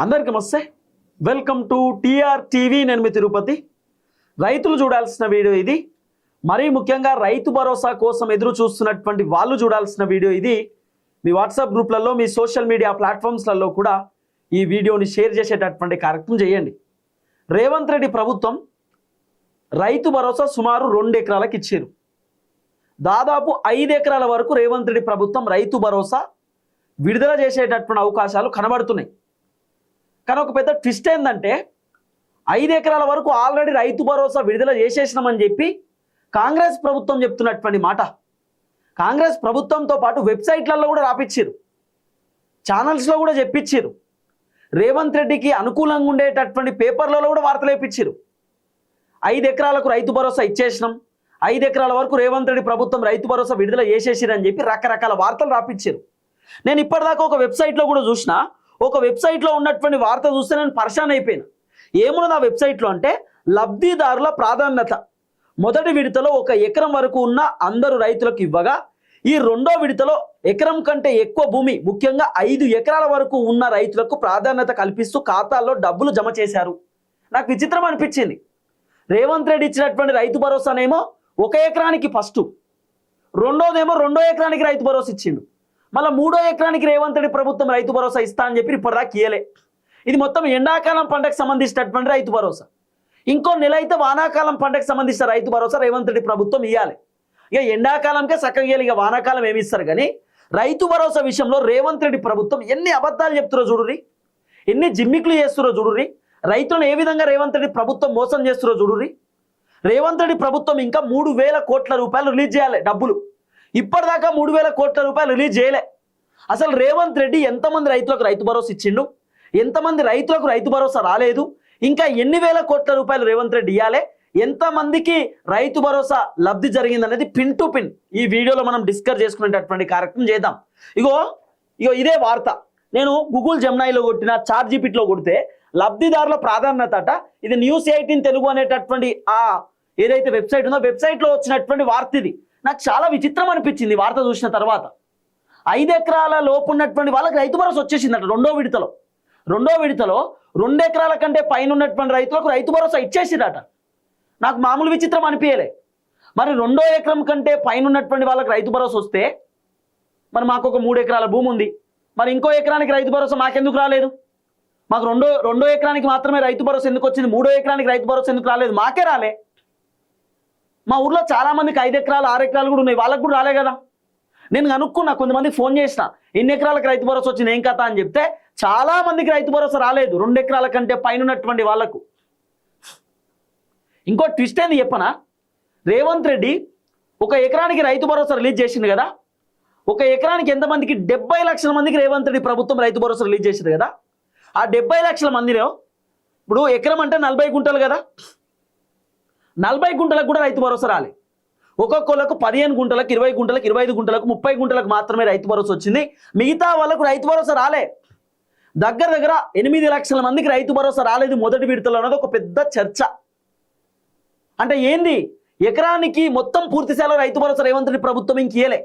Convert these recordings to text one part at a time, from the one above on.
అందరికీ నమస్తే. Welcome to TR TV. నేను మీ తిరుపతి. రైతులు చూడాల్సిన వీడియో ఇది. మరీ ముఖ్యంగా రైతు భరోసా కోసం ఎదురు చూస్తున్నటువంటి వాళ్ళు చూడాల్సిన వీడియో ఇది. మీ వాట్సాప్ గ్రూప్లలో, మీ సోషల్ మీడియా ప్లాట్ఫామ్స్లలో కూడా ఈ వీడియోని షేర్ చేసేటటువంటి కార్యక్రమం చేయండి. రేవంత్ రెడ్డి ప్రభుత్వం రైతు భరోసా సుమారు 2 ఎకరాలకు ఇచ్చారు. దాదాపు 5 ఎకరాల వరకు రేవంత్ రెడ్డి ప్రభుత్వం రైతు భరోసా విడుదల చేసేటటువంటి అవకాశాలు కనబడుతున్నాయి. కానీ ఒక పెద్ద ట్విస్ట్ ఏంటంటే 5 ఎకరాల వరకు ఆల్రెడీ రైతు భరోసా విడుదల చేసేసినామని చెప్పి కాంగ్రెస్ ప్రభుత్వం చెప్తున్నటువంటి మాట. కాంగ్రెస్ ప్రభుత్వంతో పాటు వెబ్సైట్లలో కూడా రాపిచ్చారు, ఛానల్స్లో కూడా చెప్పించారు. రేవంత్ రెడ్డికి అనుకూలంగా ఉండేటటువంటి పేపర్లలో కూడా వార్తలు వేయించారు. 5 ఎకరాలకు రైతు భరోసా ఇచ్చేసినాం, 5 ఎకరాల వరకు రేవంత్ రెడ్డి ప్రభుత్వం రైతు భరోసా విడుదల చేసేసిరని చెప్పి రకరకాల వార్తలు రాపిచ్చారు. నేను ఇప్పటిదాకా ఒక వెబ్సైట్లో కూడా చూసిన, ఒక వెబ్సైట్లో ఉన్నటువంటి వార్త చూస్తే నేను పరేషాన్ అయిపోయినా. ఏమున్నది ఆ వెబ్సైట్లో అంటే, లబ్ధిదారుల ప్రాధాన్యత మొదటి విడతలో 1 ఎకరం వరకు ఉన్న అందరూ రైతులకు ఇవ్వగా, ఈ రెండో విడతలో ఎకరం కంటే ఎక్కువ భూమి, ముఖ్యంగా 5 ఎకరాల వరకు ఉన్న రైతులకు ప్రాధాన్యత కల్పిస్తూ ఖాతాల్లో డబ్బులు జమ చేశారు. నాకు విచిత్రం అనిపించింది. రేవంత్ రెడ్డి ఇచ్చినటువంటి రైతు భరోసానేమో 1 ఎకరానికి ఫస్ట్, రెండోదేమో 2వ ఎకరానికి రైతు భరోసా ఇచ్చిండు. మళ్ళీ 3వ ఎకరానికి రేవంత్ రెడ్డి ప్రభుత్వం రైతు భరోసా ఇస్తా అని చెప్పి ఇప్పటిదాకా ఇయ్యలే. ఇది మొత్తం ఎండాకాలం పంటకు సంబంధించినటువంటి రైతు భరోసా. ఇంకో నెల అయితే వానాకాలం పంటకు సంబంధించిన రైతు భరోసా రేవంత్ రెడ్డి ప్రభుత్వం ఇవ్వాలి. ఇక ఎండాకాలంకే చక్కగా ఇవ్వాలి, ఇక వానాకాలం ఏమి ఇస్తారు. కానీ రైతు భరోసా విషయంలో రేవంత్ రెడ్డి ప్రభుత్వం ఎన్ని అబద్ధాలు చెప్తారో చూడుర్రి, ఎన్ని జిమ్మికులు చేస్తారో చూడుర్రి, రైతులను ఏ విధంగా రేవంత్ రెడ్డి ప్రభుత్వం మోసం చేస్తారో చూడుర్రి. రేవంత్ రెడ్డి ప్రభుత్వం ఇంకా 3,000 కోట్ల రూపాయలు రిలీజ్ చేయాలి డబ్బులు. ఇప్పటిదాకా 3,000 కోట్ల రూపాయలు రిలీజ్ చేయలే. అసలు రేవంత్ రెడ్డి ఎంతమంది రైతులకు రైతు భరోసా ఇచ్చిండు, ఎంతమంది రైతులకు రైతు భరోసా రాలేదు, ఇంకా ఎన్ని వేల కోట్ల రూపాయలు రేవంత్ రెడ్డి ఇవ్వాలి, ఎంతమందికి రైతు భరోసా లబ్ధి జరిగింది అనేది పిన్ టు పిన్ ఈ వీడియోలో మనం డిస్కస్ చేసుకునేటటువంటి కార్యక్రమం చేద్దాం. ఇగో ఇదే వార్త నేను గూగుల్ జెమినైలో కొట్టిన, చాట్ జీపీటీలో కొడితే లబ్ధిదారుల ప్రాధాన్యత అట. ఇది న్యూస్ 18 తెలుగు అనేటటువంటి ఆ ఏదైతే వెబ్సైట్ ఉందో వెబ్సైట్లో వచ్చినటువంటి వార్త ఇది. నాకు చాలా విచిత్రం అనిపించింది వార్త చూసిన తర్వాత. 5 ఎకరాల లోపు ఉన్నటువంటి వాళ్ళకి రైతు భరోసా వచ్చేసిందట రెండో విడతలో. 2 ఎకరాల కంటే పైన ఉన్నటువంటి రైతులకు రైతు భరోసా ఇచ్చేసిందట. నాకు మామూలు విచిత్రం అనిపించలే. మరి 2వ ఎకరం కంటే పైన ఉన్నటువంటి వాళ్ళకి రైతు భరోసా వస్తే, మరి మాకు ఒక 3 ఎకరాల భూమి ఉంది, మరి ఇంకో ఎకరానికి రైతు భరోసా మాకెందుకు రాలేదు? మాకు రెండో ఎకరానికి మాత్రమే రైతు భరోసా ఎందుకు వచ్చింది, 3వ ఎకరానికి రైతు భరోసా ఎందుకు రాలేదు? మాకే రాలే. మా ఊర్లో చాలా మందికి 5 ఎకరాలు 6 ఎకరాలు కూడా ఉన్నాయి, వాళ్ళకు కూడా రాలే కదా. నేను కనుక్కున్నా, కొంతమందికి ఫోన్ చేసిన, ఎన్ని ఎకరాలకు రైతు భరోసా వచ్చింది ఏం కథ అని చెప్తే చాలా మందికి రైతు భరోసా రాలేదు 2 ఎకరాల కంటే పైన ఉన్నటువంటి వాళ్ళకు. ఇంకో ట్విస్ట్ ఏంది చెప్పనా, రేవంత్ రెడ్డి 1 ఎకరానికి రైతు భరోసా రిలీజ్ చేసింది కదా. 1 ఎకరానికి ఎంతమందికి? 70 లక్షల మందికి రేవంత్ రెడ్డి ప్రభుత్వం రైతు భరోసా రిలీజ్ చేసింది కదా. ఆ 70 లక్షల మందిలో ఇప్పుడు ఎకరం అంటే 40 గుంటలు కదా, 40 గుంటలకు కూడా రైతు భరోసా రాలి. ఒక్కొక్కళ్ళకు 15 గుంటలకు, 20 గుంటలకు, 25 గుంటలకు, 30 గుంటలకు మాత్రమే రైతు భరోసా వచ్చింది. మిగతా వాళ్ళకు రైతు భరోసా రాలే. దగ్గర 8 లక్షల మందికి రైతు భరోసా రాలేదు మొదటి విడతలో అన్నది ఒక పెద్ద చర్చ. అంటే ఏంది, ఎకరానికి మొత్తం పూర్తి స్థాయిలో రైతు భరోసా రేవంత్ రెడ్డి ప్రభుత్వం ఇంకియలే.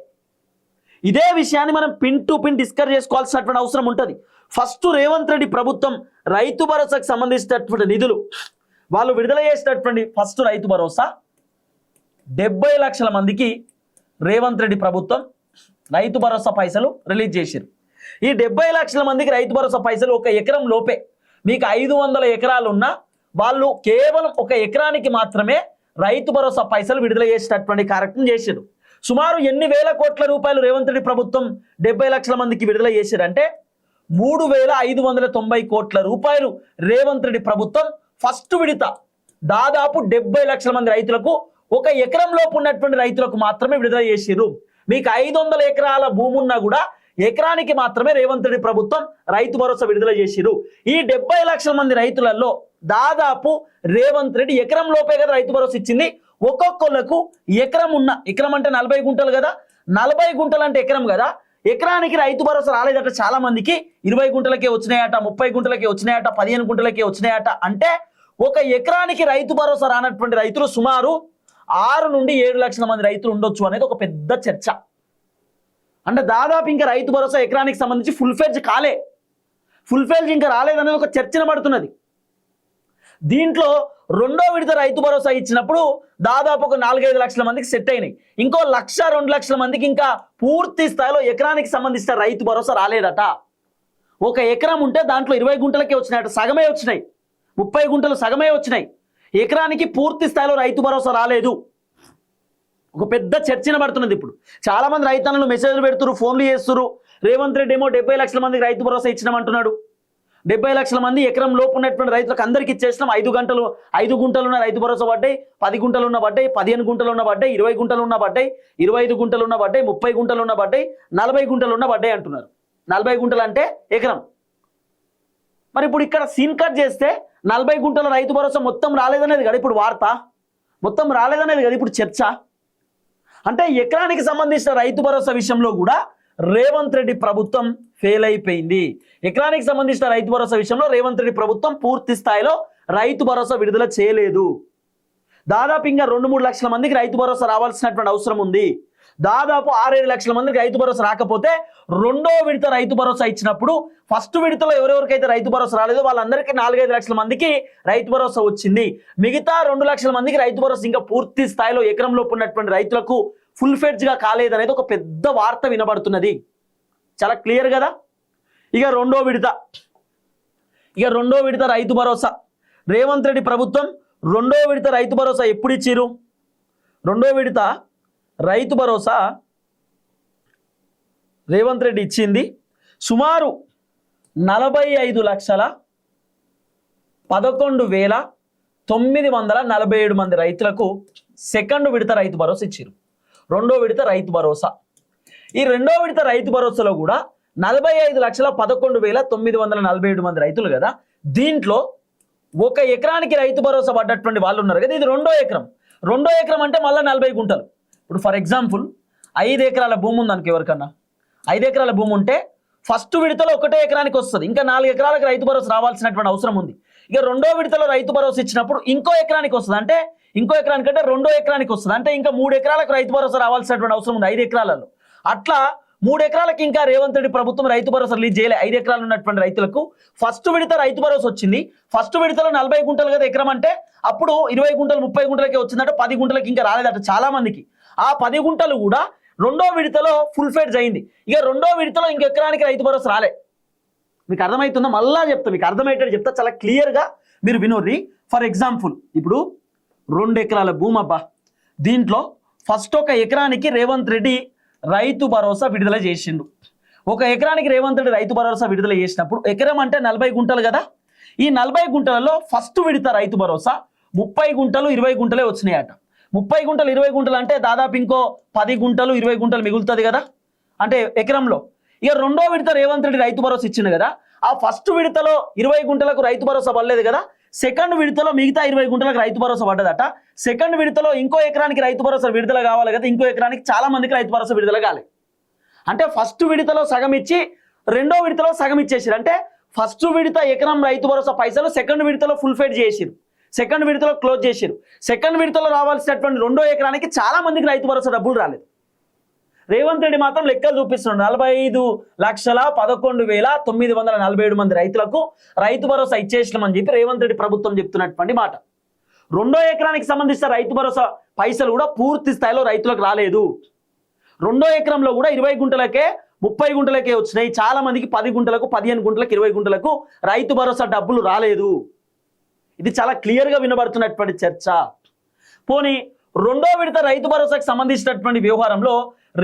ఇదే విషయాన్ని మనం పిన్ టు పిన్ డిస్కస్ చేసుకోవాల్సినటువంటి అవసరం ఉంటుంది. ఫస్ట్ రేవంత్ రెడ్డి ప్రభుత్వం రైతు భరోసాకు సంబంధించినటువంటి నిధులు వాళ్ళు విడుదల చేసినటువంటి ఫస్ట్ రైతు భరోసా 70 లక్షల మందికి రేవంత్ రెడ్డి ప్రభుత్వం రైతు భరోసా పైసలు రిలీజ్ చేశారు. ఈ 70 లక్షల మందికి రైతు భరోసా పైసలు 1 ఎకరం లోపే, మీకు 500 ఎకరాలు ఉన్న వాళ్ళు కేవలం 1 ఎకరానికి మాత్రమే రైతు భరోసా పైసలు విడుదల చేసేటటువంటి కార్యక్రమం చేశారు. సుమారు ఎన్ని వేల కోట్ల రూపాయలు రేవంత్ రెడ్డి ప్రభుత్వం 70 లక్షల మందికి విడుదల చేశారంటే 3,590 కోట్ల రూపాయలు రేవంత్ రెడ్డి ప్రభుత్వం ఫస్ట్ విడత దాదాపు 70 లక్షల మంది రైతులకు 1 ఎకరం లోపు ఉన్నటువంటి రైతులకు మాత్రమే విడుదల చేసిర్రు. మీకు 500 ఎకరాల భూమి ఉన్నా కూడా ఎకరానికి మాత్రమే రేవంత్ రెడ్డి ప్రభుత్వం రైతు భరోసా విడుదల చేసిర్రు. ఈ 70 లక్షల మంది రైతులలో దాదాపు రేవంత్ రెడ్డి ఎకరం లోపే కదా రైతు భరోసా ఇచ్చింది. ఒక్కొక్కళ్ళకు ఎకరం ఉన్న, ఎకరం అంటే 40 గుంటలు కదా, 40 గుంటలు అంటే ఎకరం కదా, ఎకరానికి రైతు భరోసా రాలేదట. చాలా మందికి 20 గుంటలకే వచ్చినాయట, 30 గుంటలకే వచ్చినాయట, 15 గుంటలకే వచ్చినాయట. అంటే 1 ఎకరానికి రైతు భరోసా రానటువంటి రైతులు సుమారు 6 నుండి 7 లక్షల మంది రైతులు ఉండొచ్చు అనేది ఒక పెద్ద చర్చ. అంటే దాదాపు ఇంకా రైతు భరోసా ఎకరానికి సంబంధించి ఫుల్ ఫెడ్జ్ కాలే. ఫుల్ఫిల్ ఇంకా రాలేదనేది ఒక చర్చన పడుతున్నది. దీంట్లో రెండో విడత రైతు భరోసా ఇచ్చినప్పుడు దాదాపు ఒక 4-5 లక్షల మందికి సెట్ అయినాయి. ఇంకో 1-2 లక్షల మందికి ఇంకా పూర్తి స్థాయిలో ఎకరానికి సంబంధించిన రైతు భరోసా రాలేదట. ఒక ఎకరం ఉంటే దాంట్లో 20 గుంటలకే వచ్చినాయట, సగమే వచ్చినాయి. 30 గుంటలు సగమే వచ్చినాయి. ఎకరానికి పూర్తి స్థాయిలో రైతు భరోసా రాలేదు. ఒక పెద్ద చర్చన పడుతున్నది. ఇప్పుడు చాలా మంది రైతన్నలు మెసేజ్లు పెడుతున్నారు, ఫోన్లు చేస్తున్నారు. రేవంత్ రెడ్డి ఏమో 70 లక్షల మందికి రైతు భరోసా ఇచ్చినామంటున్నాడు. 70 లక్షల మంది ఎకరం లోపు ఉన్నటువంటి రైతులకు అందరికీ ఇచ్చేసినాం. 5 గుంటలు ఉన్న రైతు భరోసా పడ్డాయి, 10 గుంటలు ఉన్న పడ్డాయి, 15 గుంటలు ఉన్న పడ్డాయి, 20 గుంటలు ఉన్న పడ్డాయి, 25 గుంటలు ఉన్న పడ్డాయి, 30 గుంటలు ఉన్న పడ్డాయి, 40 గుంటలు ఉన్న పడ్డాయి అంటున్నారు. 40 గుంటలు అంటే ఎకరం. మరి ఇప్పుడు ఇక్కడ సీన్ కట్ చేస్తే 40 గుంటల రైతు భరోసా మొత్తం రాలేదనేది కదా ఇప్పుడు వార్త, మొత్తం రాలేదనేది కదా ఇప్పుడు చర్చ. అంటే ఎకరానికి సంబంధించిన రైతు భరోసా విషయంలో కూడా రేవంత్ రెడ్డి ప్రభుత్వం ఫెయిల్ అయిపోయింది. ఎకరానికి సంబంధించిన రైతు భరోసా విషయంలో రేవంత్ రెడ్డి ప్రభుత్వం పూర్తి స్థాయిలో రైతు భరోసా విడుదల చేయలేదు. దాదాపు ఇంకా 2-3 లక్షల మందికి రైతు భరోసా రావాల్సినటువంటి అవసరం ఉంది. దాదాపు 6-7 లక్షల మందికి రైతు భరోసా రాకపోతే రెండో విడత రైతు భరోసా ఇచ్చినప్పుడు ఫస్ట్ విడతలో ఎవరెవరికైతే రైతు భరోసా రాలేదో వాళ్ళందరికీ 4-5 లక్షల మందికి రైతు భరోసా వచ్చింది. మిగతా 2 లక్షల మందికి రైతు భరోసా ఇంకా పూర్తి స్థాయిలో ఎకరంలో ఉన్నటువంటి రైతులకు ఫుల్ ఫెడ్జ్గా కాలేదనేది ఒక పెద్ద వార్త వినబడుతున్నది. చాలా క్లియర్ కదా. ఇక రెండో విడత రైతు భరోసా రేవంత్ రెడ్డి ప్రభుత్వం రెండో విడత రైతు భరోసా ఎప్పుడు ఇచ్చిరు? రెండో విడత రైతు భరోసా రేవంత్ రెడ్డి ఇచ్చింది సుమారు 45,11,947 మంది రైతులకు సెకండ్ విడత రైతు భరోసా ఇచ్చారు. రెండో విడత రైతు భరోసా, ఈ రెండో విడత రైతు భరోసాలో కూడా 45,11,947 మంది రైతులు కదా. దీంట్లో ఒక ఎకరానికి రైతు భరోసా పడ్డటువంటి వాళ్ళు ఉన్నారు కదా. ఇది రెండో ఎకరం అంటే మళ్ళీ 40 గుంటలు. ఇప్పుడు ఫర్ ఎగ్జాంపుల్ 5 ఎకరాల భూమి ఉంది అనుకో, ఎవరికన్నా 5 ఎకరాల భూమి ఉంటే ఫస్ట్ విడతలో 1 ఎకరానికి వస్తుంది, ఇంకా 4 ఎకరాలకు రైతు భరోసా రావాల్సినటువంటి అవసరం ఉంది. ఇక రెండో విడతలో రైతు భరోసా ఇచ్చినప్పుడు ఇంకో ఎకరానికి వస్తుంది, అంటే ఇంకో ఎకరానికంటే రెండో ఎకరానికి వస్తుంది, అంటే ఇంకా 3 ఎకరాలకు రైతు భరోసా రావాల్సినటువంటి అవసరం ఉంది 5 ఎకరాలలో. అట్లా 3 ఎకరాలకు ఇంకా రేవంత్ రెడ్డి ప్రభుత్వం రైతు భరోసా రిలీజ్ చేయలే. 5 ఎకరాలు ఉన్నటువంటి రైతులకు ఫస్ట్ విడత రైతు భరోసా వచ్చింది. ఫస్ట్ విడతలో 40 గుంటలు కదా ఎకరం అంటే, అప్పుడు 20 గుంటలు 30 గుంటలకే వచ్చిందంటే 10 గుంటలకి ఇంకా రాలేదట చాలా మందికి. ఆ 10 గుంటలు కూడా రెండో విడతలో ఫుల్ ఫెడ్ అయింది. ఇక రెండో విడతలో ఇంక ఎకరానికి రైతు భరోసా రాలే. మీకు అర్థమవుతుందా? మళ్ళా చెప్తా, మీకు అర్థమయ్యేటట్టు చెప్తా, చాలా క్లియర్గా మీరు వినోర్రి. ఫర్ ఎగ్జాంపుల్ ఇప్పుడు 2 ఎకరాల భూమి అబ్బా, దీంట్లో ఫస్ట్ ఒక ఎకరానికి రేవంత్ రెడ్డి రైతు భరోసా విడుదల చేసిండు. ఒక ఎకరానికి రేవంత్ రెడ్డి రైతు భరోసా విడుదల చేసినప్పుడు ఎకరం అంటే 40 గుంటలు కదా. ఈ 40 గుంటలలో ఫస్ట్ విడత రైతు భరోసా 30 గుంటలు 20 గుంటలే వచ్చినాయట. 30 గుంటలు 20 గుంటలు అంటే దాదాపు ఇంకో 10 గుంటలు 20 గుంటలు మిగులుతుంది కదా అంటే ఎకరంలో. ఇక రెండో విడత రేవంత్ రెడ్డి రైతు భరోసా ఇచ్చింది కదా, ఆ ఫస్ట్ విడతలో 20 గుంటలకు రైతు భరోసా పడలేదు కదా. సెకండ్ విడతలో మిగతా 20 గుంటలకు రైతు భరోసా పడ్డదట. సెకండ్ విడతలో ఇంకో ఎకరానికి రైతు భరోసా విడుదల కావాలి కదా, ఇంకో ఎకరానికి చాలా మందికి రైతు భరోసా విడుదల కాలేదు. అంటే ఫస్ట్ విడతలో సగం ఇచ్చి రెండో విడతలో సగం ఇచ్చేసారు. అంటే ఫస్ట్ విడత ఎకరం రైతు భరోసా పైసలు సెకండ్ విడతలో ఫుల్ ఫెడ్ చేసిరు, సెకండ్ విడతలో క్లోజ్ చేసిరు. సెకండ్ విడతలో రావాల్సినటువంటి రెండో ఎకరానికి చాలా మందికి రైతు భరోసా డబ్బులు రాలేదు. రేవంత్ రెడ్డి మాత్రం లెక్కలు చూపిస్తున్నాడు. 45,11,947 మంది రైతులకు రైతు భరోసా ఇచ్చేసినామని చెప్పి రేవంత్ రెడ్డి ప్రభుత్వం చెప్తున్నటువంటి మాట. రెండో ఎకరానికి సంబంధించిన రైతు భరోసా పైసలు కూడా పూర్తి స్థాయిలో రైతులకు రాలేదు. రెండో ఎకరంలో కూడా 20 గుంటలకే 30 గుంటలకే వచ్చినాయి. చాలా మందికి 10 గుంటలకు 15 గుంటలకు 20 గుంటలకు రైతు భరోసా డబ్బులు రాలేదు. ఇది చాలా క్లియర్గా వినబడుతున్నటువంటి చర్చ. పోనీ రెండో విడత రైతు భరోసాకు సంబంధించినటువంటి వ్యవహారంలో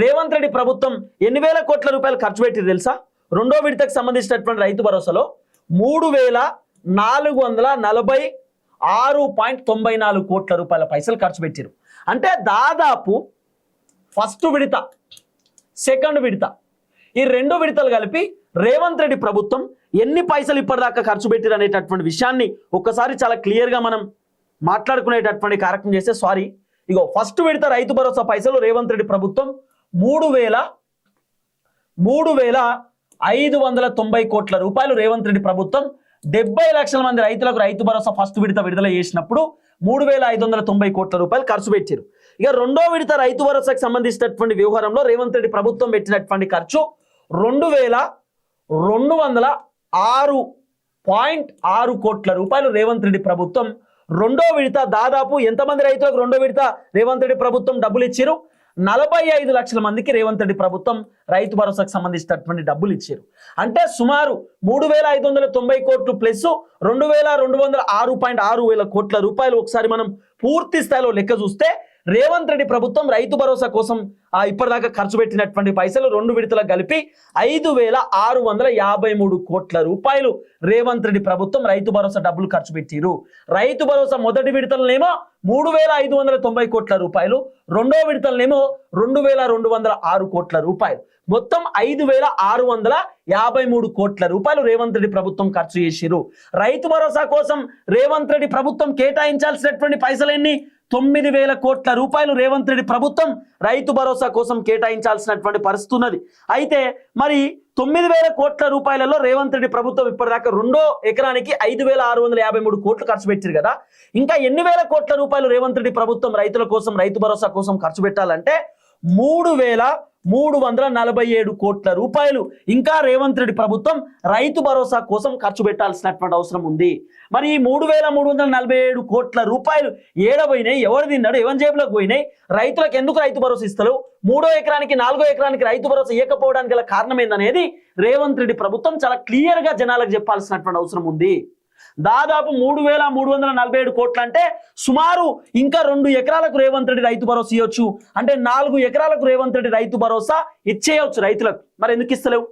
రేవంత్ రెడ్డి ప్రభుత్వం ఎన్ని వేల కోట్ల రూపాయలు ఖర్చు పెట్టింది తెలుసా? రెండో విడతకు సంబంధించినటువంటి రైతు భరోసాలో 3,446.94 కోట్ల రూపాయల పైసలు ఖర్చు పెట్టారు. అంటే దాదాపు ఫస్ట్ విడత సెకండ్ విడత ఈ 2 విడతలు కలిపి రేవంత్ రెడ్డి ప్రభుత్వం ఎన్ని పైసలు ఇప్పటిదాకా ఖర్చు పెట్టారు అనేటటువంటి విషయాన్ని ఒక్కసారి చాలా క్లియర్గా మనం మాట్లాడుకునేటటువంటి కార్యక్రమం చేస్తే, ఇగో ఫస్ట్ విడత రైతు భరోసా పైసలు రేవంత్ రెడ్డి ప్రభుత్వం 3,590 కోట్ల రూపాయలు రేవంత్ రెడ్డి ప్రభుత్వం 70 లక్షల మంది రైతులకు రైతు భరోసా ఫస్ట్ విడత విడుదల చేసినప్పుడు 3,590 కోట్ల రూపాయలు ఖర్చు పెట్టారు. ఇక రెండో విడత రైతు భరోసాకు సంబంధించినటువంటి వ్యవహారంలో రేవంత్ రెడ్డి ప్రభుత్వం పెట్టినటువంటి ఖర్చు 2,200 6.6 కోట్ల రూపాయలు రేవంత్ రెడ్డి ప్రభుత్వం రెండో విడత దాదాపు ఎంతమంది రైతులకు రెండో విడత రేవంత్ రెడ్డి ప్రభుత్వం డబ్బులు ఇచ్చారు? 45 లక్షల మందికి రేవంత్ రెడ్డి ప్రభుత్వం రైతు భరోసాకు సంబంధించినటువంటి డబ్బులు ఇచ్చారు. అంటే సుమారు 3,590 కోట్లు ప్లస్ 2,206.6 కోట్ల రూపాయలు ఒకసారి మనం పూర్తి స్థాయిలో లెక్క చూస్తే రేవంత్ రెడ్డి ప్రభుత్వం రైతు భరోసా కోసం ఇప్పటిదాకా ఖర్చు పెట్టినటువంటి పైసలు రెండు విడతలకు కలిపి 5,653 కోట్ల రూపాయలు రేవంత్ రెడ్డి ప్రభుత్వం రైతు భరోసా డబ్బులు ఖర్చు పెట్టిరు. రైతు భరోసా మొదటి విడతలనేమో 3,590 కోట్ల రూపాయలు, రెండో విడతలనేమో 2,206 కోట్ల రూపాయలు, మొత్తం 5,653 కోట్ల రూపాయలు రేవంత్ రెడ్డి ప్రభుత్వం ఖర్చు చేసిరు. రైతు భరోసా కోసం రేవంత్ రెడ్డి ప్రభుత్వం కేటాయించాల్సినటువంటి పైసలు ఎన్ని? 9,000 కోట్ల రూపాయలు రేవంత్ రెడ్డి ప్రభుత్వం రైతు భరోసా కోసం కేటాయించాల్సినటువంటి పరిస్థితి ఉన్నది. అయితే మరి 9,000 కోట్ల రూపాయలలో రేవంత్ రెడ్డి ప్రభుత్వం ఇప్పటిదాకా రెండో ఎకరానికి 5,653 కోట్లు ఖర్చు పెట్టారు కదా. ఇంకా ఎన్ని వేల కోట్ల రూపాయలు రేవంత్ రెడ్డి ప్రభుత్వం రైతుల కోసం రైతు భరోసా కోసం ఖర్చు పెట్టాలంటే 3,347 కోట్ల రూపాయలు ఇంకా రేవంత్ రెడ్డి ప్రభుత్వం రైతు భరోసా కోసం ఖర్చు పెట్టాల్సినటువంటి అవసరం ఉంది. మరి ఈ 3,347 కోట్ల రూపాయలు ఏడబోయినాయి? ఎవరు తిన్నాడు? ఎవరి జేబులోకి పోయినాయి? రైతులకు ఎందుకు రైతు భరోసా ఇస్తారు? మూడో ఎకరానికి నాలుగో ఎకరానికి రైతు భరోసా ఇవ్వకపోవడానికి గల కారణం ఏందనేది రేవంత్ రెడ్డి ప్రభుత్వం చాలా క్లియర్ గా జనాలకు చెప్పాల్సినటువంటి అవసరం ఉంది. దాదాపు 3,347 కోట్లు అంటే సుమారు ఇంకా 2 ఎకరాలకు రేవంత్ రెడ్డి రైతు భరోసా ఇవ్వచ్చు. అంటే 4 ఎకరాలకు రేవంత్ రెడ్డి రైతు భరోసా ఇచ్చేయవచ్చు రైతులకు. మరి ఎందుకు ఇస్తలేవు?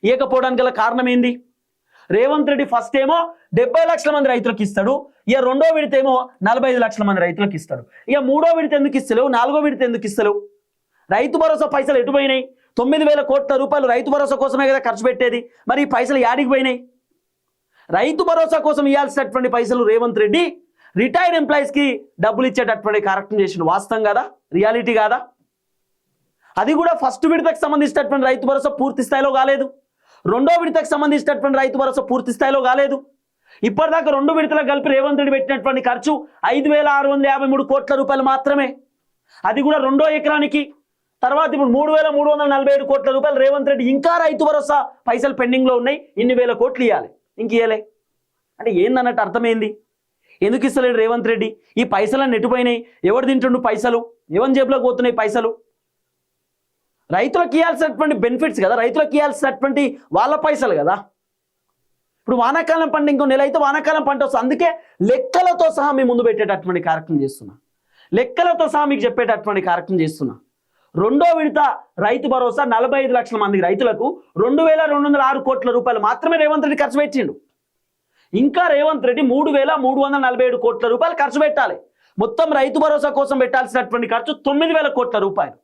ఇవ్వకపోవడానికి గల కారణం ఏంది? రేవంత్ రెడ్డి ఫస్ట్ ఏమో 70 లక్షల మంది రైతులకు ఇస్తాడు, ఇక రెండో విడత ఏమో 45 లక్షల మంది రైతులకు ఇస్తాడు. ఇక మూడో విడత ఎందుకు ఇస్తలేవు? నాలుగో విడత ఎందుకు ఇస్తలేవు? రైతు భరోసా పైసలు ఎటు పోయినాయి? 9,000 కోట్ల రూపాయలు రైతు భరోసా కోసమే కదా ఖర్చు పెట్టేది. మరి ఈ పైసలు యాడికి పోయినాయి? రైతు భరోసా కోసం ఇవ్వాల్సినటువంటి పైసలు రేవంత్ రెడ్డి రిటైర్డ్ ఎంప్లాయీస్ కి డబ్బులు ఇచ్చేటటువంటి కార్యక్రమం చేసిన వాస్తవం కాదా? రియాలిటీ కాదా? అది కూడా ఫస్ట్ విడతకు సంబంధించినటువంటి రైతు భరోసా పూర్తి స్థాయిలో కాలేదు, రెండో విడతకు సంబంధించినటువంటి రైతు భరోసా పూర్తి స్థాయిలో కాలేదు. ఇప్పటిదాకా రెండు విడతలకు కలిపి రేవంత్ రెడ్డి పెట్టినటువంటి ఖర్చు 5,653 కోట్ల రూపాయలు మాత్రమే. అది కూడా రెండో ఎకరానికి. తర్వాత ఇప్పుడు 3,347 కోట్ల రూపాయలు రేవంత్ రెడ్డి ఇంకా రైతు భరోసా పైసలు పెండింగ్ లో ఉన్నాయి, ఇన్ని వేల కోట్లు ఇవ్వాలి, ఇంక ఇవ్వలే అంటే ఏందన్నట్టు అర్థమైంది. ఎందుకు ఇస్తలేడు రేవంత్ రెడ్డి? ఈ పైసలన్నీ ఎటుపోయినాయి? ఎవరు తింటుండు పైసలు? ఎవరి జేబులోకి పోతున్నాయి పైసలు? రైతులకు ఇవ్వాల్సినటువంటి బెనిఫిట్స్ కదా, రైతులకు ఇవ్వాల్సినటువంటి వాళ్ళ పైసలు కదా. ఇప్పుడు వానాకాలం పంట ఇంకో నెల అయితే వానాకాలం పంట వస్తుంది. అందుకే లెక్కలతో సహా మీ ముందు పెట్టేటటువంటి కార్యక్రమం చేస్తున్నా, లెక్కలతో సహా మీకు చెప్పేటటువంటి కార్యక్రమం చేస్తున్నా. రెండో విడత రైతు భరోసా 45 లక్షల మంది రైతులకు 2,206 కోట్ల రూపాయలు మాత్రమే రేవంత్ రెడ్డి ఖర్చు పెట్టిండు. ఇంకా రేవంత్ రెడ్డి 3,347 కోట్ల రూపాయలు ఖర్చు పెట్టాలి. మొత్తం రైతు భరోసా కోసం పెట్టాల్సినటువంటి ఖర్చు 9,000 కోట్ల రూపాయలు.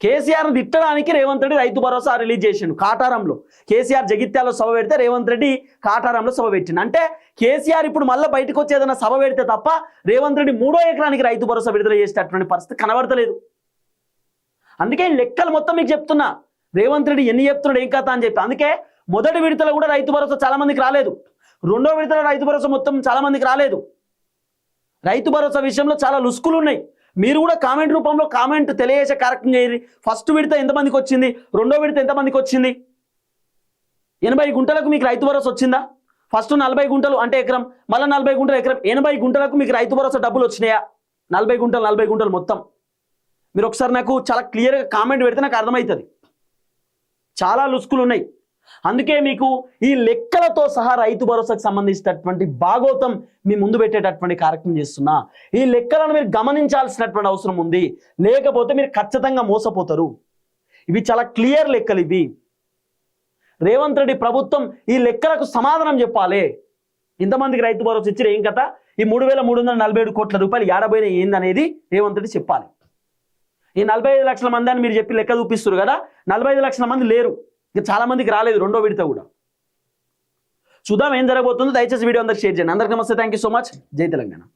కేసీఆర్ను తిట్టడానికి రేవంత్ రెడ్డి రైతు భరోసా రిలీజ్ చేసిండు కాటారంలో. కేసీఆర్ జగిత్యాలలో సభ పెడితే రేవంత్ రెడ్డి కాటారంలో సభ పెట్టిండు. అంటే కేసీఆర్ ఇప్పుడు మళ్ళీ బయటకు వచ్చి ఏదైనా సభ పెడితే తప్ప రేవంత్ రెడ్డి మూడో ఎకరానికి రైతు భరోసా విడుదల చేసేటటువంటి పరిస్థితి కనబడతలేదు. అందుకే లెక్కలు మొత్తం మీకు చెప్తున్నా, రేవంత్ రెడ్డి ఎన్ని చెప్తున్నాడు ఏం కథ అని చెప్పి. అందుకే మొదటి విడతలో కూడా రైతు భరోసా చాలా మందికి రాలేదు, రెండో విడతలో రైతు భరోసా మొత్తం చాలా మందికి రాలేదు. రైతు భరోసా విషయంలో చాలా లుసుకులు ఉన్నాయి. మీరు కూడా కామెంట్ రూపంలో కామెంట్ తెలియజేసే కార్యక్రమం చేయండి. ఫస్ట్ విడత ఎంతమందికి వచ్చింది, రెండో విడత ఎంతమందికి వచ్చింది, 80 గుంటలకు మీకు రైతు భరోసా వచ్చిందా? ఫస్ట్ 40 గుంటలు అంటే ఎకరం, మళ్ళీ 40 గుంటలు ఎకరం, 80 గుంటలకు మీకు రైతు భరోసా డబ్బులు వచ్చినాయా? 40 గుంటలు మొత్తం. మీరు ఒకసారి నాకు చాలా క్లియర్గా కామెంట్ పెడితే నాకు అర్థమవుతుంది. చాలా లుసుకులు ఉన్నాయి. అందుకే మీకు ఈ లెక్కలతో సహా రైతు భరోసాకు సంబంధించినటువంటి భాగోతం మీ ముందు పెట్టేటటువంటి కార్యక్రమం చేస్తున్నా. ఈ లెక్కలను మీరు గమనించాల్సినటువంటి అవసరం ఉంది, లేకపోతే మీరు ఖచ్చితంగా మోసపోతారు. ఇవి చాలా క్లియర్ లెక్కలు. ఇవి రేవంత్ రెడ్డి ప్రభుత్వం ఈ లెక్కలకు సమాధానం చెప్పాలి. ఇంతమందికి రైతు భరోసా ఇచ్చారు ఏం కథ, ఈ 3,347 కోట్ల రూపాయలు ఏడబోయిన ఏందనేది రేవంత్ రెడ్డి చెప్పాలి. ఈ 45 లక్షల మంది అని మీరు చెప్పి లెక్క చూపిస్తారు కదా, 45 లక్షల మంది లేరు, ఇంకా చాలా మందికి రాలేదు రెండో విడత కూడా. చూద్దాం ఏం జరగబోతుందో. దయచేసి వీడియో అందరికి షేర్ చేయండి. అందరికీ నమస్తే, థ్యాంక్ యూ సో మచ్. జై తెలంగాణ.